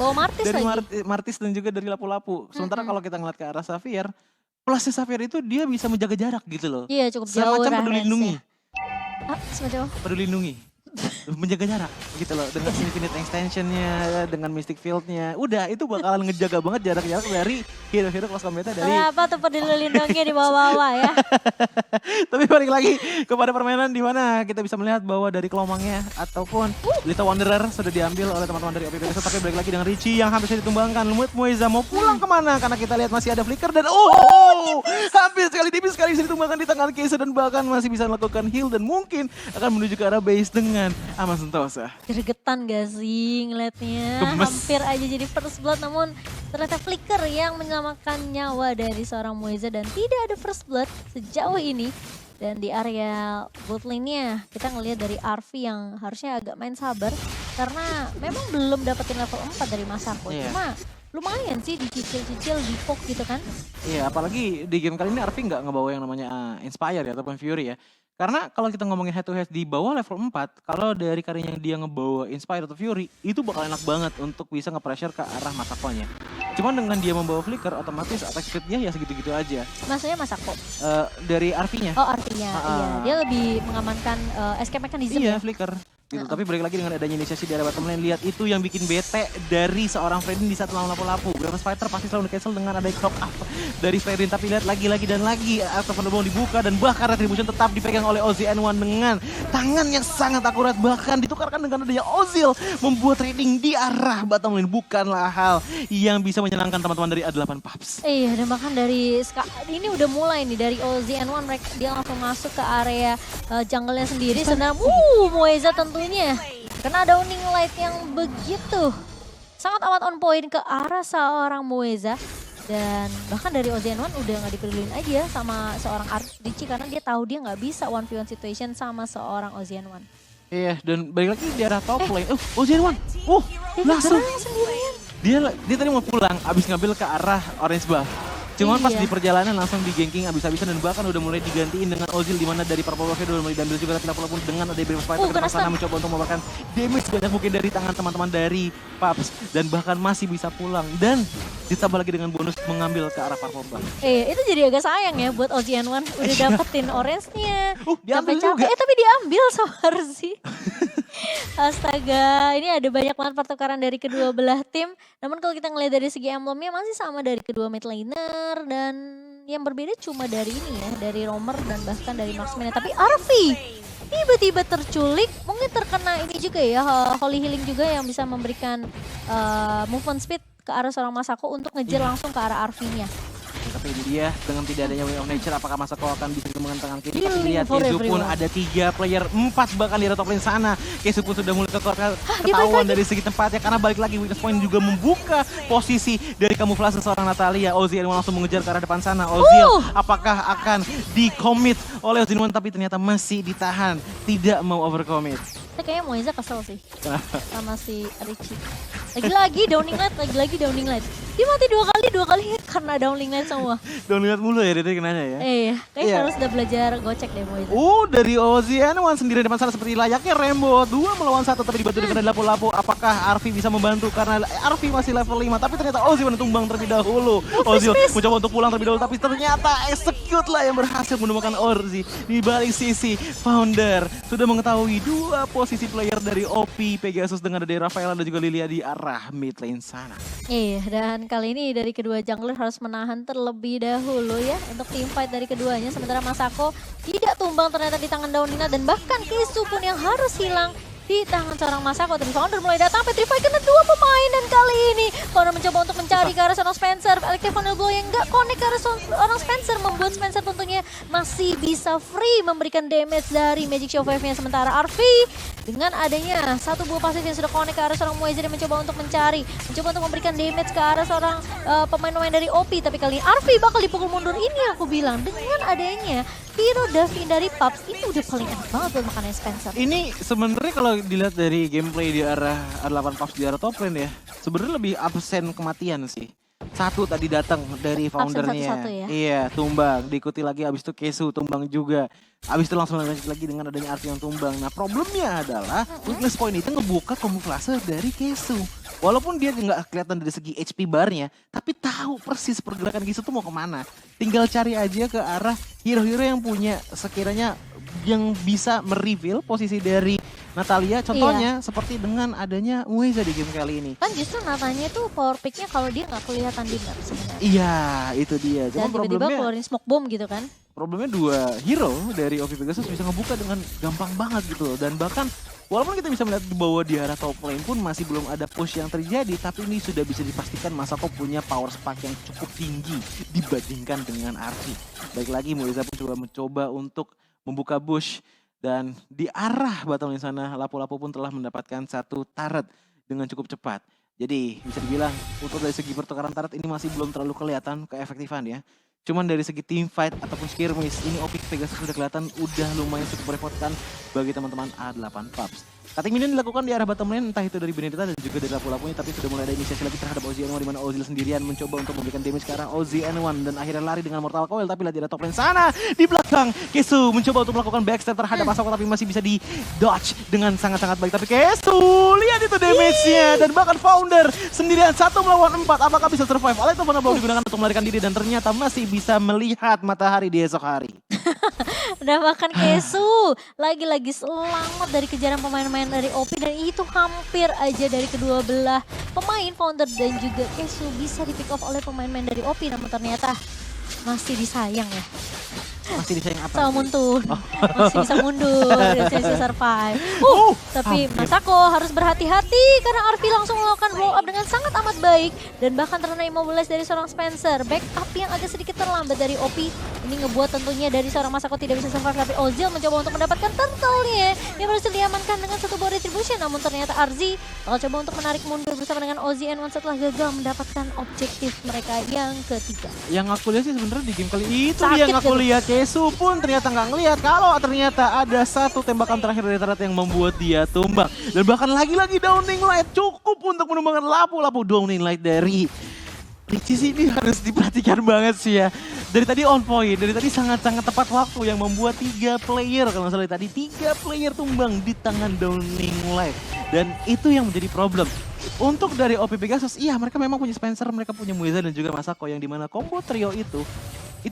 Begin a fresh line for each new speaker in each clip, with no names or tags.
Bawa Martis
dari
lagi.
Martis dan juga dari Lapu-Lapu. Sementara kalau kita ngeliat ke arah Xavier, plusnya Xavier itu dia bisa menjaga jarak gitu loh.
Iya cukup jauh
Semacam peduli lindungi.
semacam
Peduli lindungi. Menjaga jarak gitu loh. Dengan infinite extensionnya, dengan mystic fieldnya. Udah itu bakalan ngejaga banget jarak-jarak dari hero-hero kelas kometa dari...
Apa tuh peduli lindungi di bawah-bawah ya.
Tapi balik lagi kepada permainan di mana kita bisa melihat bahwa dari kelomangnya ataupun Little Wanderer sudah diambil oleh teman-teman dari OPP. Tapi balik lagi dengan Richie yang hampir saja ditumbangkan. Lumut Moeza mau pulang kemana? Karena kita lihat masih ada flicker dan hampir sekali bisa ditumbangkan di tangan Keiso dan bahkan masih bisa melakukan heal dan mungkin akan menuju ke arah base dengan aman Sentosa.
Gregetan gak sih ngeliatnya?
Gemes.
Hampir aja jadi first blood namun ternyata flicker yang menyelamatkan nyawa dari seorang Moeza dan tidak ada first blood sejauh ini. Dan di area bot lane-nya kita ngelihat dari Arfi yang harusnya agak main sabar karena memang belum dapetin level 4 dari Masako.
Iya.
Cuma lumayan sih dicicil-cicil di poke gitu kan.
Iya, apalagi di game kali ini Arfi nggak ngebawa yang namanya Inspire ya ataupun Fury ya. Karena kalau kita ngomongin head to head di bawah level 4, kalau dari karirnya dia ngebawa Inspire atau Fury, itu bakal enak banget untuk bisa nge-pressure ke arah Masakonya. Cuman dengan dia membawa Flicker, otomatis attack speed-nya ya segitu-gitu aja.
Maksudnya Masako?
Dari Arfi-nya.
Oh artinya iya. Dia lebih mengamankan escape mechanism
Iya,
ya.
Flicker. Gitu. Tapi balik lagi dengan adanya inisiasi di area bottom lane, lihat itu yang bikin bete dari seorang Fredin di saat melawan lapu-lapu. Graves Fighter pasti selalu di-cancel dengan ada crop up dari Fredin. Tapi lihat lagi dan lagi atau penerbang dibuka dan bahkan Retribution tetap dipegang oleh Ozzy N1 dengan tangan yang sangat akurat. Bahkan ditukarkan dengan adanya Ozil membuat trading di arah bottom lane. Bukanlah hal yang bisa menyenangkan teman-teman dari A8 Pups.
Iya, dan bahkan dari ini udah mulai nih dari OZN1 mereka dia langsung masuk ke area jungle-nya sendiri. Sedang Moeza tentunya karena ada Downing Light yang begitu sangat amat on point ke arah seorang Moeza. Dan bahkan dari OZN1 udah gak dipedulin aja sama seorang Richie karena dia tahu dia nggak bisa 1v1 situation sama seorang OZN1.
Iya, dan balik lagi di arah top lane. OZN1, langsung
sendirian.
Dia tadi mau pulang, abis ngambil ke arah orange buff. Cuman pas di perjalanan langsung di-ganking abis-abisan dan bahkan udah mulai digantiin dengan Ozil di mana dari purple buff-nya udah mulai diambil juga tapi walaupun dengan ada Brave Fighter di sana mencoba untuk memberikan damage banyak mungkin dari tangan teman-teman dari Pups dan bahkan masih bisa pulang dan ditambah lagi dengan bonus mengambil ke arah purple buff.
Itu jadi agak sayang ya buat OZN1 udah dapetin orange-nya.
Capek-capek
tapi diambil sama Arzi. Astaga, ini ada banyak banget pertukaran dari kedua belah tim. Namun kalau kita ngelihat dari segi emblemnya masih sama dari kedua mid laner. Dan yang berbeda cuma dari ini ya, dari Roamer dan bahkan dari Marksman. Tapi Arfi tiba-tiba terculik, mungkin terkena ini juga ya, Holy Healing juga yang bisa memberikan movement speed ke arah seorang Masako untuk ngejar langsung ke arah Arfi-nya.
Tapi ini dia dengan tidak adanya Way of Nature apakah Masako akan bisa dikembangkan tangan kiri. Tapi lihat Keizo pun ada 3 player 4 bahkan di top lane sana. Keizo pun sudah mulai ketahuan dari segi tempatnya karena balik lagi Witness Point juga membuka posisi dari kamuflase seorang Natalia. Ozil langsung mengejar ke arah depan sana. Ozil apakah akan di-commit oleh Ozil tapi ternyata masih ditahan. Tidak mau overcommit.
Kayaknya Moeza kesel sih sama si Richie. Lagi-lagi Downing Light. Dia mati dua kali karena Downing Light semua.
Downing Light mulu ya dia kenanya ya.
Iya, kayaknya harus udah belajar gocek deh Moeza.
Dari OZN1 sendiri depan sana seperti layaknya Rainbow 2 melawan 1 tapi dibantu dengan lapu-lapu. Apakah Arfi bisa membantu karena Arfi masih level 5 tapi ternyata Ozil tumbang terlebih dahulu. Ozil mencoba untuk pulang terlebih dahulu tapi ternyata execute lah yang berhasil menemukan Orzi di balik sisi founder. Sudah mengetahui 2 posisi player dari OP Pegasus dengan ada Rafaela dan juga Lilia di arah mid lane sana.
Iya, dan kali ini dari kedua jungler harus menahan terlebih dahulu ya untuk team fight dari keduanya. Sementara Masako tidak tumbang ternyata di tangan Daunina dan bahkan Keizo pun yang harus hilang di tangan seorang Masako. Tapi Founder mulai datang, Petrify kena 2 pemain dan kali ini Founder mencoba untuk mencari ke arah seorang Spencer. Elective Funnel Blow yang gak connect ke arah seorang Spencer membuat Spencer tentunya masih bisa free memberikan damage dari Magic Show 5-nya. Sementara Arfi dengan adanya 1 buah pasif yang sudah connect ke arah seorang Moeza dan mencoba untuk mencoba untuk memberikan damage ke arah seorang pemain-pemain dari OP. Tapi kali ini Arfi bakal dipukul mundur. Ini aku bilang dengan adanya Hero Davin dari Pups ini udah paling enak banget buat makannya Spencer.
Ini sebenarnya kalau dilihat dari gameplay di arah A8 Pups di arah top lane ya, sebenarnya lebih absen kematian sih. Satu tadi datang dari
Absen
foundernya.
satu-satu ya?
Iya, tumbang. Diikuti lagi abis itu Kesu tumbang juga. Abis itu langsung lanjut lagi dengan adanya Arfi yang tumbang. Nah problemnya adalah weakness point itu ngebuka kamuflase dari Kesu. Walaupun dia nggak kelihatan dari segi HP barnya, tapi tahu persis pergerakan Kesu tuh mau kemana. Tinggal cari aja ke arah hero-hero yang punya sekiranya yang bisa mereveal posisi dari Natalia. Contohnya seperti dengan adanya Ueza di game kali ini.
Kan justru Natanya tuh power picknya kalau dia nggak kelihatan di map sebenarnya.
Iya, itu dia.
Dan
Cuma
tiba-tiba keluarin smoke bomb gitu kan.
problemnya dua hero dari OP Pegasus bisa ngebuka dengan gampang banget gitu loh. Dan bahkan walaupun kita bisa melihat bahwa di arah top lane pun masih belum ada push yang terjadi, tapi ini sudah bisa dipastikan Masako punya power spark yang cukup tinggi dibandingkan dengan Arfi. Baik lagi Muiza pun coba mencoba untuk membuka bush, dan di arah bottom lane sana Lapu-Lapu pun telah mendapatkan satu turret dengan cukup cepat. Jadi bisa dibilang untuk dari segi pertukaran turret ini masih belum terlalu kelihatan keefektifan ya. Cuman dari segi team fight ataupun skirmish, ini OP Pegasus sudah kelihatan udah lumayan cukup merepotkan bagi teman-teman A8 Pups. Cutting minion dilakukan di arah bottom lane, entah itu dari Benedetta dan juga dari Lapu-Lapunya, tapi sudah mulai ada inisiasi lagi terhadap OZN1 di mana Ozil sendirian mencoba untuk memberikan damage ke arah OZN1 dan akhirnya lari dengan Mortal Coil, tapi lihat di arah top lane sana di belakang Kesu mencoba untuk melakukan backstab terhadap Masako tapi masih bisa di dodge dengan sangat-sangat baik. Tapi Kesu, lihat itu damage-nya dan bahkan Founder sendirian 1 melawan 4, apakah bisa survive? Oleh itu belum digunakan untuk melarikan diri dan ternyata masih bisa melihat matahari di esok hari.
Udah makan Kesu, lagi-lagi selamat dari kejaran pemain-pemain dari OP dan itu hampir aja dari kedua belah pemain Founder dan juga Kesu bisa di pick off oleh pemain-pemain dari OP, namun ternyata masih disayang ya.
Masih disayang apa?
Sama mundur, masih bisa mundur, masih bisa survive. Tapi Masako harus berhati-hati karena Arfi langsung melakukan blow up dengan sangat amat baik dan bahkan terkena immobilize dari seorang Spencer. Backup yang agak sedikit terlambat dari OP ini ngebuat tentunya dari seorang Masako tidak bisa survive, tapi Ozil mencoba untuk mendapatkan turtle-nya yang berhasil diamankan dengan satu buah retribution, namun ternyata Arzi bakal coba untuk menarik mundur bersama dengan OZN1 setelah gagal mendapatkan objektif mereka yang ketiga.
Yang aku lihat sih sebenarnya di game kali itu
Sakit
yang aku
gitu.
lihat Kesu pun ternyata nggak ngelihat kalau ternyata ada satu tembakan terakhir dari Tarat yang membuat dia tumbang. Dan bahkan lagi-lagi Downing Light cukup untuk menumbangkan Lapu-Lapu. Downing Light dari Richie sih ini harus diperhatikan banget sih ya. Dari tadi on point, dari tadi sangat-sangat tepat waktu yang membuat 3 player, kalau nggak salah tadi 3 player tumbang di tangan Downing Light. Dan itu yang menjadi problem. Untuk dari OP Pegasus, iya mereka memang punya Spencer, mereka punya Muiza dan juga Masako yang dimana combo trio itu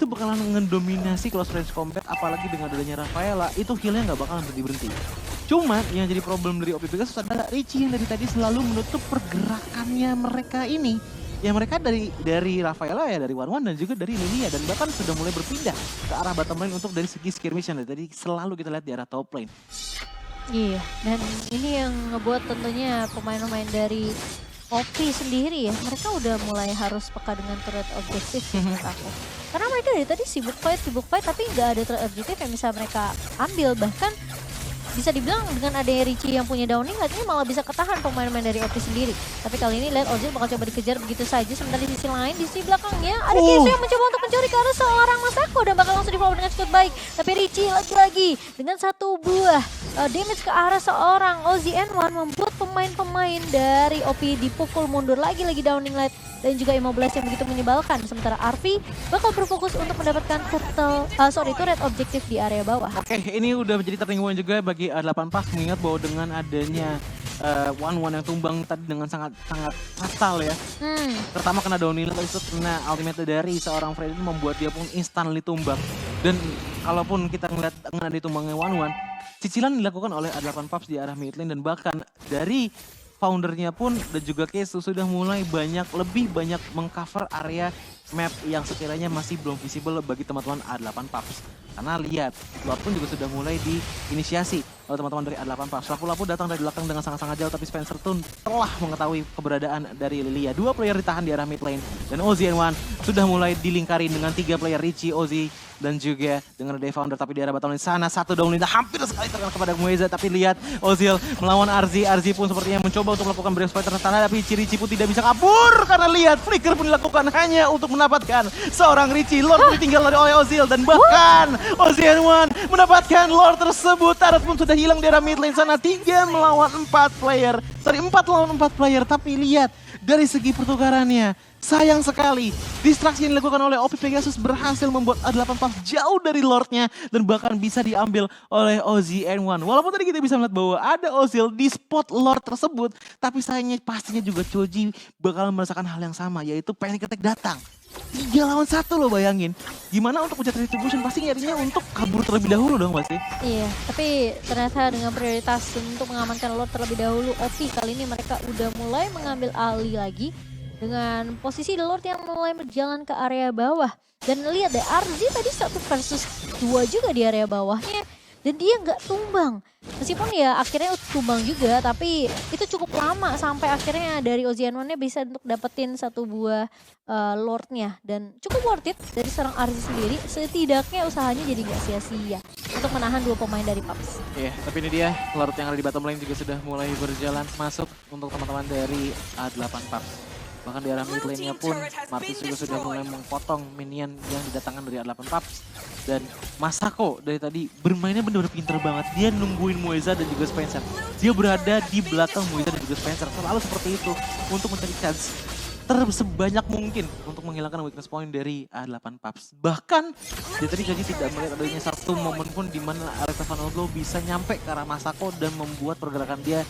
bakalan ngedominasi close range combat, apalagi dengan adanya Rafaela, itu healnya nggak bakalan berhenti. Cuman yang jadi problem dari OP Pegasus adalah Richie yang dari tadi selalu menutup pergerakannya mereka ini. Ya mereka dari Rafaela ya, dari One dan juga dari Lilia, dan bahkan sudah mulai berpindah ke arah bottom lane untuk dari segi skirmish yang dari tadi selalu kita lihat di arah top lane.
Iya, dan ini yang ngebuat tentunya pemain-pemain dari OP sendiri ya, mereka udah mulai harus peka dengan turret objektif sih menurut aku. Karena mereka dari tadi sibuk fight, tapi nggak ada turret objektif yang bisa mereka ambil. Bahkan bisa dibilang dengan adanya Richie yang punya Downing Light ini malah bisa ketahan pemain-pemain dari OP sendiri. Tapi kali ini lihat Ozil bakal coba dikejar begitu saja. Sementara di sisi lain, di sisi belakangnya ada Kesu yang mencoba untuk mencuri ke arah seorang Masako dan bakal langsung di-follow dengan cukup baik. Tapi Richie lagi-lagi dengan satu buah damage ke arah seorang OZN1 membuat pemain-pemain dari OP dipukul mundur lagi-lagi Downing Light dan juga immobilize yang begitu menyebalkan. Sementara Arfi bakal berfokus untuk mendapatkan turret objektif di area bawah.
Oke, ini udah menjadi turning point juga bagi A8 Pas, mengingat bahwa dengan adanya One yang tumbang tadi dengan sangat fatal ya. Pertama kena Downing Light, itu kena ultimate dari seorang Freddy membuat dia pun instantly tumbang. Dan kalaupun kita ngeliat dengan ada tumbangnya One, cicilan dilakukan oleh A8 Pups di arah mid lane, dan bahkan dari foundernya pun dan juga Kesu sudah mulai lebih banyak mengcover area map yang sekiranya masih belum visible bagi teman-teman A8 Pups. Karena lihat, Lord pun juga sudah mulai diinisiasi oleh teman-teman dari A8 Pups. Lapu-Lapu datang dari belakang dengan sangat-sangat jauh, tapi Spencer Tun telah mengetahui keberadaan dari Lilia. 2 player ditahan di arah mid lane, dan OZN1 sudah mulai dilingkari dengan 3 player Richie, Ozzy, dan juga dengan ada Founder, tapi di arah bottom lane sana satu Downing Light hampir sekali terkena kepada Mueza. Tapi lihat Ozil melawan Arzi pun sepertinya mencoba untuk melakukan break fighter tanah, tapi Richie pun tidak bisa kabur karena lihat flicker pun dilakukan hanya untuk mendapatkan seorang Richie. Lord pun ditinggal oleh Ozil, dan bahkan OZN1 mendapatkan Lord tersebut. Turret pun sudah hilang di arah mid lane sana. 4 lawan 4 player, tapi lihat dari segi pertukarannya. Sayang sekali, distraksi yang dilakukan oleh OP Pegasus berhasil membuat A8 Puff jauh dari Lordnya dan bahkan bisa diambil oleh Ozzy N1. Walaupun tadi kita bisa melihat bahwa ada Ozil di spot Lord tersebut, tapi sayangnya pastinya juga Choji bakal merasakan hal yang sama, yaitu panic attack datang. 3 lawan 1 loh, bayangin. Gimana untuk pencet retribution, pasti nyarinya untuk kabur terlebih dahulu dong pasti.
Iya, tapi ternyata dengan prioritas untuk mengamankan Lord terlebih dahulu, OP kali ini mereka udah mulai mengambil alih lagi dengan posisi Lord yang mulai berjalan ke area bawah. Dan lihat deh, Arzi tadi 1 versus 2 juga di area bawahnya. Dan dia nggak tumbang. Meskipun ya akhirnya tumbang juga, tapi itu cukup lama sampai akhirnya dari Ozianone bisa untuk dapetin 1 buah Lordnya. Dan cukup worth it dari seorang Arzi sendiri, setidaknya usahanya jadi nggak sia-sia untuk menahan 2 pemain dari PUBG.
Iya, tapi ini dia Lord yang ada di bottom lane juga sudah mulai berjalan masuk untuk teman-teman dari A8 PUBG. Bahkan di arah mid lane-nya pun Martis juga sudah mulai mempotong minion yang didatangkan dari A8 PUBG. Dan Masako dari tadi bermainnya benar-benar pinter banget. Dia nungguin Moeza dan juga Spencer. Dia berada di belakang Moeza dan juga Spencer. Selalu seperti itu untuk mencari chance sebanyak mungkin untuk menghilangkan weakness point dari A8 PUBG. Bahkan dia tadi jadi tidak melihat adanya satu momen pun di mana Aretha Van Olgo bisa nyampe ke arah Masako dan membuat pergerakan dia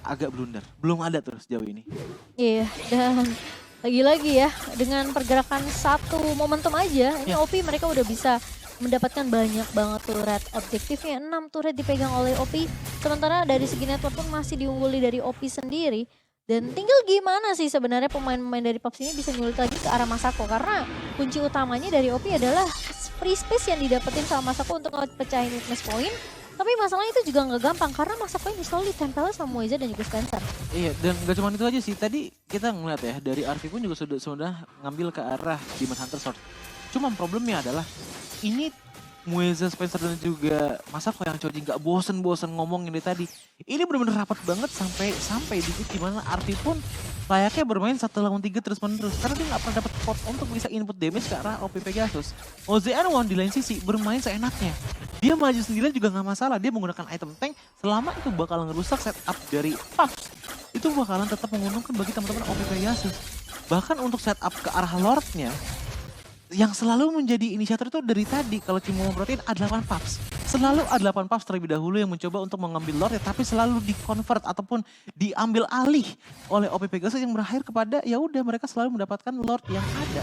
agak blunder. Belum ada terus sejauh ini.
Iya, dan lagi-lagi ya dengan pergerakan satu momentum aja, ini
Ya.
OP mereka udah bisa mendapatkan banyak banget turret. Objektifnya 6 turret dipegang oleh OP, sementara dari segi network pun masih diungguli dari OP sendiri. Dan tinggal gimana sih sebenarnya pemain-pemain dari PUBG ini bisa nyulik lagi ke arah Masako, karena kunci utamanya dari OP adalah free space yang didapetin sama Masako untuk pecahin weakness point. Tapi masalahnya itu juga nggak gampang karena Masako ini selalu ditempel sama Moeza dan juga Spencer.
Iya, dan gak cuma itu aja sih. Tadi kita ngeliat ya, dari Arfi pun juga sudah ngambil ke arah Demon Hunter Sword. Cuma problemnya adalah, ini Moeza, Spencer dan juga Masako yang Choji gak bosen-bosen ngomongin dari tadi. Ini benar-benar rapat banget sampai di titik dimana Arfi pun layaknya bermain 1 lawan 3 terus-menerus. Karena dia gak pernah dapat pot untuk bisa input damage ke arah OP Pegasus. OZN1 di lain sisi bermain seenaknya. Dia maju sendirian juga gak masalah. Dia menggunakan item tank selama itu bakal ngerusak setup dari PUBG. Itu bakalan tetap menguntungkan bagi teman-teman OP Pegasus. Bahkan untuk setup ke arah Lordnya, yang selalu menjadi inisiator itu dari tadi, kalau Cimo memperhatiin A8 PUBG. Selalu A8 PUBG terlebih dahulu yang mencoba untuk mengambil Lord ya, tapi selalu di-convert ataupun diambil alih oleh OP Pegasus yang berakhir kepada ya udah mereka selalu mendapatkan Lord yang ada.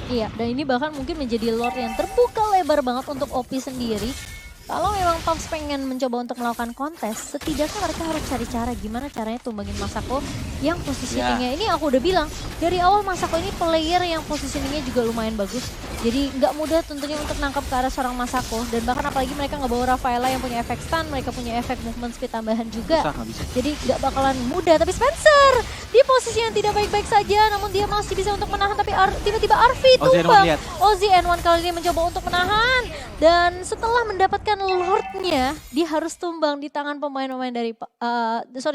Iya, dan ini bahkan mungkin menjadi Lord yang terbuka lebar banget untuk OP sendiri. Kalau memang PUBG pengen mencoba untuk melakukan kontes, setidaknya mereka harus cari cara gimana caranya tumbangin Masako yang positioningnya. Ini aku udah bilang, dari awal Masako ini player yang positioningnya juga lumayan bagus. Jadi nggak mudah tentunya untuk nangkap ke arah seorang Masako. Dan bahkan apalagi mereka nggak bawa Rafaela yang punya efek stun, mereka punya efek movement speed tambahan juga.
Bisa.
Jadi nggak bakalan mudah. Tapi Spencer di posisi yang tidak baik-baik saja, namun dia masih bisa untuk menahan. Tapi tiba-tiba Arfi tumbang. Ozzy N1 kali ini mencoba untuk menahan. Dan setelah mendapatkan Lordnya, dia harus tumbang di tangan pemain-pemain dari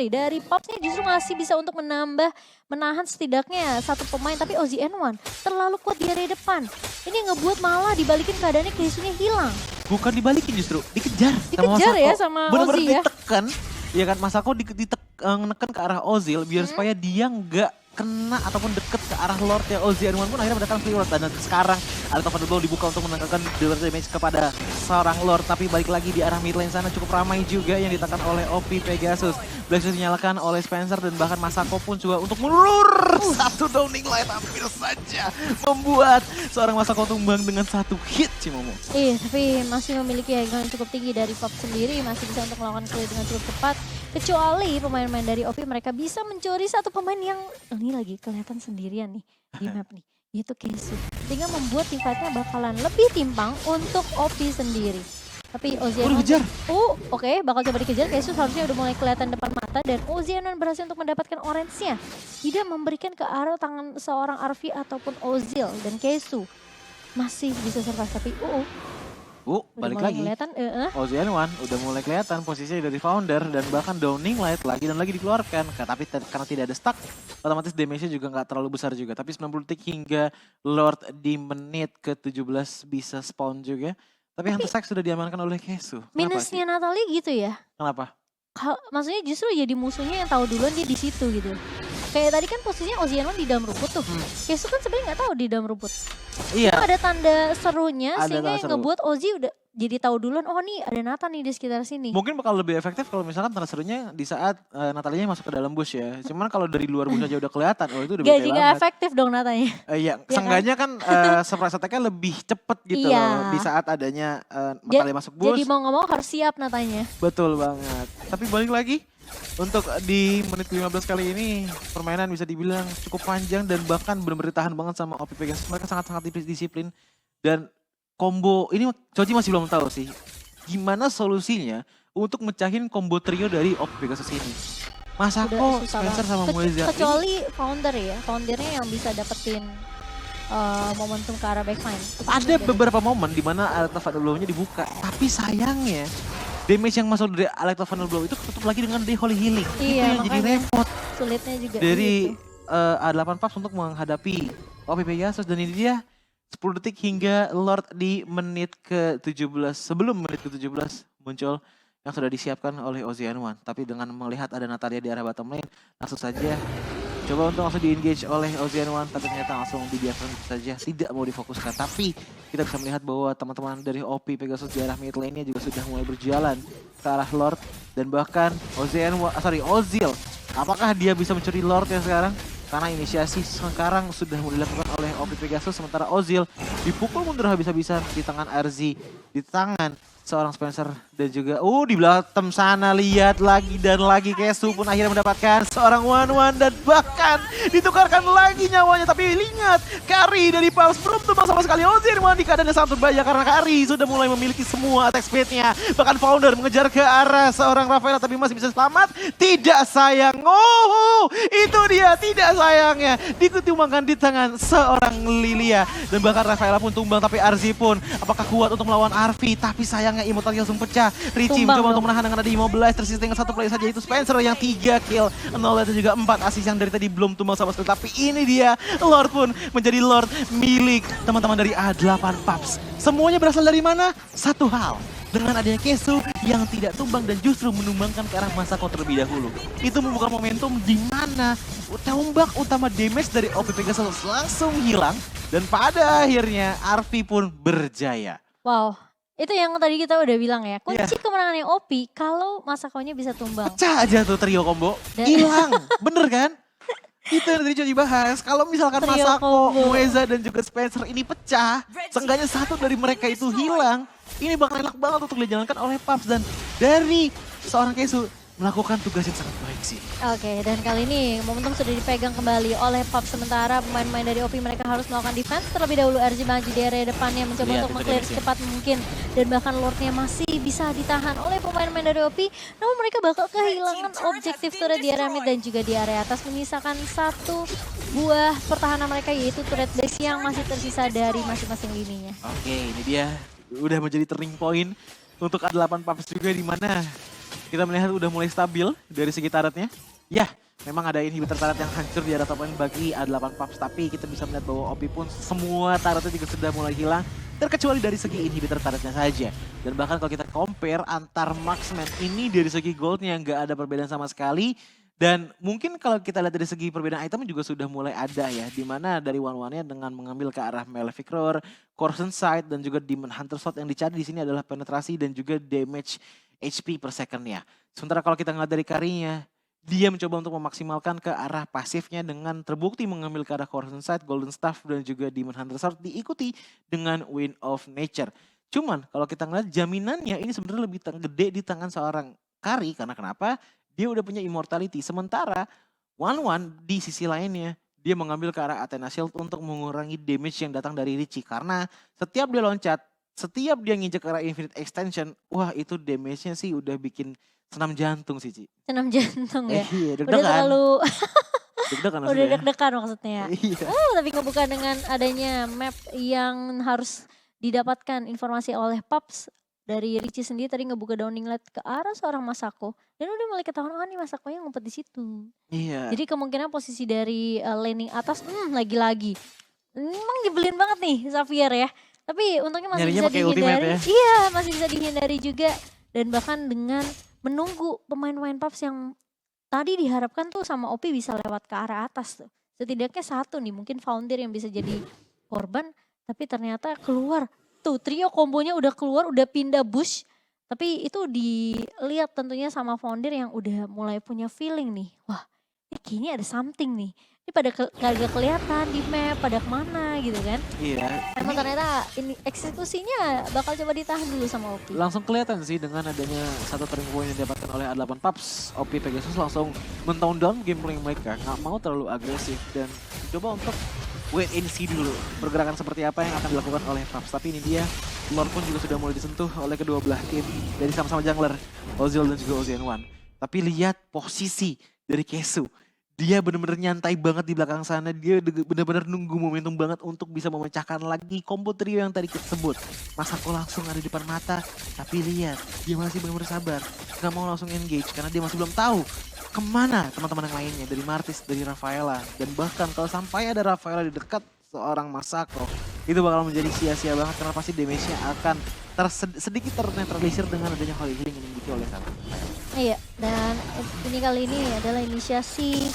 dari PUBG-nya justru masih bisa untuk menahan setidaknya 1 pemain. Tapi Ozzy N1 terlalu kuat di area depan. Ini ngebuat malah dibalikin keadaannya, Keisunya hilang.
Bukan dibalikin justru, dikejar
Dikejar ya sama
Bener-bener
Ozzy ya.
ditekan, ya kan Masako neken ke arah Ozil biar supaya dia nggak kena ataupun deket ke arah Lord ya. Ozzy N1 pun akhirnya mendapatkan free Lord dan sekarang Alta Vanderbilt dibuka untuk menangkapkan damage kepada seorang Lord, tapi balik lagi di arah mid lane sana cukup ramai juga yang ditekan oleh OP Pegasus. Blackshot dinyalakan oleh Spencer dan bahkan Masako pun juga untuk melur satu downing light hampir saja membuat seorang Masako tumbang dengan 1 hit Cimomo.
Iya, tapi masih memiliki harga yang cukup tinggi dari PUBG sendiri, masih bisa untuk melakukan clear dengan cukup cepat. Kecuali pemain-pemain dari OP mereka bisa mencuri 1 pemain yang ini lagi kelihatan sendirian nih di map nih, yaitu Keisu. Sehingga membuat tim fight-nya bakalan lebih timpang untuk OP sendiri. Tapi Ozianon, oke, bakal coba dikejar. Keisu harusnya udah mulai kelihatan depan mata dan Ozianon berhasil untuk mendapatkan orange-nya. Tidak memberikan ke arah tangan seorang Arfi ataupun Ozil, dan Keisu masih bisa survive. Tapi
Balik lagi. Ozzy N1 udah mulai kelihatan posisinya dari founder dan bahkan downing light lagi dan lagi dikeluarkan. Tapi karena tidak ada stuck, otomatis damage-nya juga nggak terlalu besar juga. Tapi 90 detik hingga Lord di menit ke-17 bisa spawn juga. Tapi Hunter Strike sudah diamankan oleh Keisu.
Minusnya Natalie gitu ya.
Kenapa?
Maksudnya justru jadi musuhnya yang tahu duluan dia di situ gitu. Kayak tadi kan posisinya Oziano di dalam rumput tuh. Kesu kan sebenarnya nggak tahu di dalam rumput.
Iya.
Ada tanda serunya
Ada
sehingga
tanda
yang
seru.
ngebuat Ozzy udah jadi tahu duluan, oh nih ada Nathan nih di sekitar sini.
Mungkin bakal lebih efektif kalau misalkan tanda serunya di saat Natalia masuk ke dalam bush ya. Cuman kalau dari luar bush aja udah kelihatan, oh itu udah
Gak
bete
juga
banget.
efektif dong Natanya.
Iya,
kan?
seenggaknya kan surprise attack-nya lebih cepet gitu
Iya.
loh di saat adanya Natalia masuk bush.
Jadi mau nggak mau harus siap Natanya.
Betul banget. Tapi balik lagi, untuk di menit ke-15 kali ini permainan bisa dibilang cukup panjang dan bahkan benar-benar tahan banget sama OP Pegasus. Mereka sangat-sangat disiplin dan combo ini Choji masih belum tahu sih gimana solusinya untuk mecahin combo trio dari OP Pegasus ini. Masako,
Udah susah
Spencer
banget.
sama Moeza ini
Kecuali founder ya, foundernya yang bisa dapetin momentum ke arah backline.
ada beberapa momen di mana Electro Final Blow-nya dibuka, tapi sayangnya damage yang masuk dari Electro Final Blow itu ketutup lagi dengan The Holy Healing.
Iya,
Itu yang jadi
makanya
repot
sulitnya juga
dari
gitu.
A8 Pups untuk menghadapi OP Pegasus dan ini dia 10 detik hingga Lord di menit ke-17. Sebelum menit ke-17 muncul yang sudah disiapkan oleh Ozian1. Tapi dengan melihat ada Natalia di arah bottom lane, langsung saja coba untuk langsung di-engage oleh Ozian1. Tapi ternyata langsung dibiarkan saja, tidak mau difokuskan. Tapi kita bisa melihat bahwa teman-teman dari OP Pegasus di arah mid lane-nya juga sudah mulai berjalan ke arah Lord. Dan bahkan Ozil, apakah dia bisa mencuri Lord ya sekarang? Karena inisiasi sekarang sudah mulai dilakukan oleh OP Pegasus. Sementara Ozil dipukul mundur habis-habisan di tangan RZ. Di tangan seorang Spencer dan juga di belakang sana lihat lagi dan lagi Kesu pun akhirnya mendapatkan seorang one-one dan bahkan ditukarkan lagi nyawanya. Tapi ingat, Kari dari Pups belum tumbang sama sekali. Ozil di keadaan yang sangat berbahaya karena Kari sudah mulai memiliki semua attack speed-nya. Bahkan Founder mengejar ke arah seorang Rafaela tapi masih bisa selamat. Tidak sayang, itu dia tidak sayangnya ditumbangkan di tangan seorang Lilia. Dan bahkan Rafaela pun tumbang tapi Arzi pun apakah kuat untuk melawan Arfi? Tapi sayangnya immortalnya langsung pecah. Richie mencoba untuk menahan dengan ada immobilize, tersisa dengan satu player saja itu Spencer yang 3 kill, 0 dan juga 4 assist yang dari tadi belum tumbang sama sekali. Tapi ini dia Lord pun menjadi Lord milik teman-teman dari A8 Pups. Semuanya berasal dari mana? Satu hal. Dengan adanya Kesu yang tidak tumbang dan justru menumbangkan ke arah Masako terlebih dahulu. Itu membuka momentum di mana tombak utama damage dari OP Pegasus langsung hilang. Dan pada akhirnya Arfi pun berjaya.
Wow, itu yang tadi kita udah bilang ya. Kunci kemenangannya OP kalau Masakonya bisa tumbang.
Pecah aja tuh trio combo. Hilang, bener kan? Itu yang tadi coba dibahas. Kalau misalkan
Trio
Masako,
combo.
Moeza dan juga Spencer ini pecah, seenggaknya satu dari mereka itu hilang. Ini bakal enak banget untuk dijalankan oleh Pups dan dari seorang Kesu melakukan tugas yang sangat baik sih.
Oke, dan kali ini momentum sudah dipegang kembali oleh Pups. Sementara pemain-pemain dari OP mereka harus melakukan defense. Terlebih dahulu RG maju di area depannya mencoba
Lihat,
untuk
itu
meng-clear
damage-nya.
secepat mungkin. Dan bahkan Lordnya masih bisa ditahan oleh pemain-pemain dari OP. Namun mereka bakal kehilangan objektif turret di area mid dan juga di area atas. Menyisakan satu buah pertahanan mereka yaitu turret base yang masih tersisa dari masing-masing lininya.
Oke, ini dia udah menjadi turning point untuk A8 Pups juga di mana kita melihat udah mulai stabil dari segi turretnya. Ya, memang ada inhibitor turret yang hancur di arah top lane bagi A8 Pups, tapi kita bisa melihat bahwa OP pun semua turretnya juga sudah mulai hilang, terkecuali dari segi inhibitor turretnya saja. Dan bahkan kalau kita compare antar marksman ini dari segi goldnya nggak ada perbedaan sama sekali. Dan mungkin kalau kita lihat dari segi perbedaan item juga sudah mulai ada ya. Dimana dari one-one-nya dengan mengambil ke arah Malefic Roar, Corson Sight, dan juga Demon Hunter Sword yang dicari di sini adalah penetrasi dan juga damage HP per second-nya. Sementara kalau kita ngeliat dari Karinya, dia mencoba untuk memaksimalkan ke arah pasifnya dengan terbukti mengambil ke arah Corson Sight, Golden Staff, dan juga Demon Hunter Sword diikuti dengan Wind of Nature. Cuman kalau kita ngeliat jaminannya ini sebenarnya lebih gede di tangan seorang Kari. Karena kenapa? Dia udah punya immortality. Sementara one-one di sisi lainnya, dia mengambil ke arah Athena Shield untuk mengurangi damage yang datang dari Richie. Karena setiap dia loncat, setiap dia nginjek ke arah Infinite Extension, wah itu damage-nya sih udah bikin senam jantung sih, Ci.
Senam jantung ya.
Iya,
Udah
deg-degan.
terlalu
Deg-degan
udah
maksudnya.
deg-degan maksudnya.
Iya.
Tapi ngebuka dengan adanya map yang harus didapatkan informasi oleh Pups. Dari Richie sendiri tadi ngebuka downing light ke arah seorang Masako. Dan udah mulai ketahuan, nih Masakonya ngumpet di situ.
Iya.
Jadi kemungkinan posisi dari laning atas, lagi-lagi. Memang nyebelin banget nih Xavier ya. Tapi untungnya masih
Nyarinya
bisa
pakai ultimate
dihindari.
ya.
Iya, masih bisa dihindari juga. Dan bahkan dengan menunggu pemain-pemain Pups yang tadi diharapkan tuh sama OP bisa lewat ke arah atas tuh. Setidaknya satu nih mungkin Founder yang bisa jadi korban, tapi ternyata keluar. Tuh trio kombonya udah keluar, udah pindah bush. Tapi itu dilihat tentunya sama Founder yang udah mulai punya feeling nih. Wah, ini kayaknya ada something nih. Ini pada kagak kelihatan di map, pada kemana gitu kan.
Iya.
Emang ternyata ini eksekusinya bakal coba ditahan dulu sama OP.
Langsung kelihatan sih dengan adanya satu turning point yang didapatkan oleh A8 Paps. OP Pegasus langsung men-tone down gameplay mereka, nggak mau terlalu agresif dan coba untuk wait and see dulu pergerakan seperti apa yang akan dilakukan oleh Paps. Tapi ini dia, lore pun juga sudah mulai disentuh oleh kedua belah tim dari sama-sama jungler, Ozil dan juga Ocean1. Tapi lihat posisi dari Kesu. Dia benar-benar nyantai banget di belakang sana. Dia benar-benar nunggu momentum banget untuk bisa memecahkan lagi combo trio yang tadi kita sebut. Masako langsung ada di depan mata. Tapi lihat, dia masih benar-benar sabar. Gak mau langsung engage karena dia masih belum tahu kemana teman-teman yang lainnya. Dari Martis, dari Rafaela. Dan bahkan kalau sampai ada Rafaela di dekat seorang Masako, itu bakal menjadi sia-sia banget karena pasti damage-nya akan sedikit ternetralisir dengan adanya Holy Healing yang dimiliki oleh Salah.
Iya, dan ini kali ini adalah inisiasi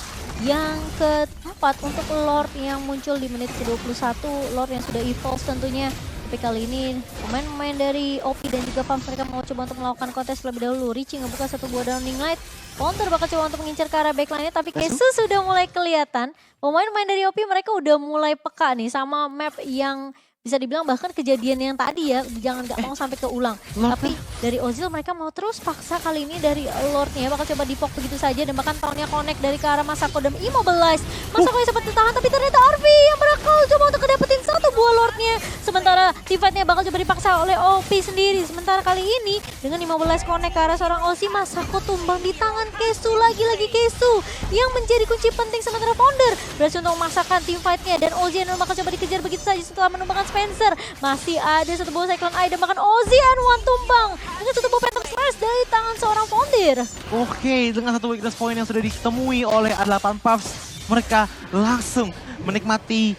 yang keempat untuk Lord yang muncul di menit ke-21. Lord yang sudah evolve tentunya. Tapi kali ini pemain-pemain dari OP dan juga Pams mereka mau coba untuk melakukan kontes lebih dahulu. Richie ngebuka satu buah Downing Light. Counter bakal coba untuk mengincar ke arah backline-nya. Tapi Kesu sudah mulai kelihatan. Pemain-pemain dari OP mereka udah mulai peka nih sama map yang bisa dibilang bahkan kejadian yang tadi ya, jangan gak mau sampai keulang. Tapi dari Ozil mereka mau terus paksa kali ini dari Lordnya bakal coba dipok begitu saja dan bahkan tahunnya connect dari ke arah Masako dan Immobilize. Masako yang sempat ditahan tapi ternyata Arvi yang berakal coba untuk dapetin satu buah Lordnya. Sementara teamfight-nya bakal coba dipaksa oleh OP sendiri. Sementara kali ini dengan Immobilize connect ke arah seorang Ozzy, Masako tumbang di tangan Kesu. Lagi-lagi Kesu yang menjadi kunci penting sementara Founder berhasil untuk memaksakan teamfight-nya dan Ozzy bakal coba dikejar begitu saja setelah menumbangkan Spencer. Masih ada satu buah Cyclone Eye dan bahkan Ocean1 tumbang dengan satu buah Phantom Slash dari tangan seorang Founder.
Oke, dengan satu weakness point yang sudah ditemui oleh A8 Puffs, mereka langsung menikmati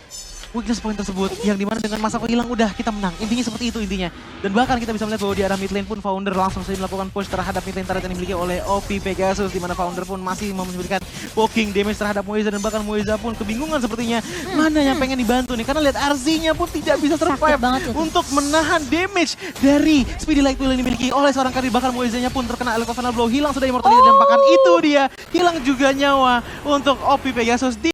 weakness point tersebut yang dimana dengan Masako hilang udah kita menang. Intinya seperti itu intinya. Dan bahkan kita bisa melihat bahwa di arah mid lane pun Founder langsung saja melakukan push terhadap mid lane turret yang dimiliki oleh OP Pegasus, di mana Founder pun masih memberikan poking damage terhadap Moiza dan bahkan Moiza pun kebingungan sepertinya mana yang pengen dibantu nih karena lihat RZ-nya pun tidak bisa survive untuk menahan damage dari Speedy Light Wheel yang dimiliki oleh seorang karir. Bahkan Moiza-nya pun terkena Electro Blow, hilang sudah immortality dan bahkan itu dia hilang juga nyawa untuk OP Pegasus.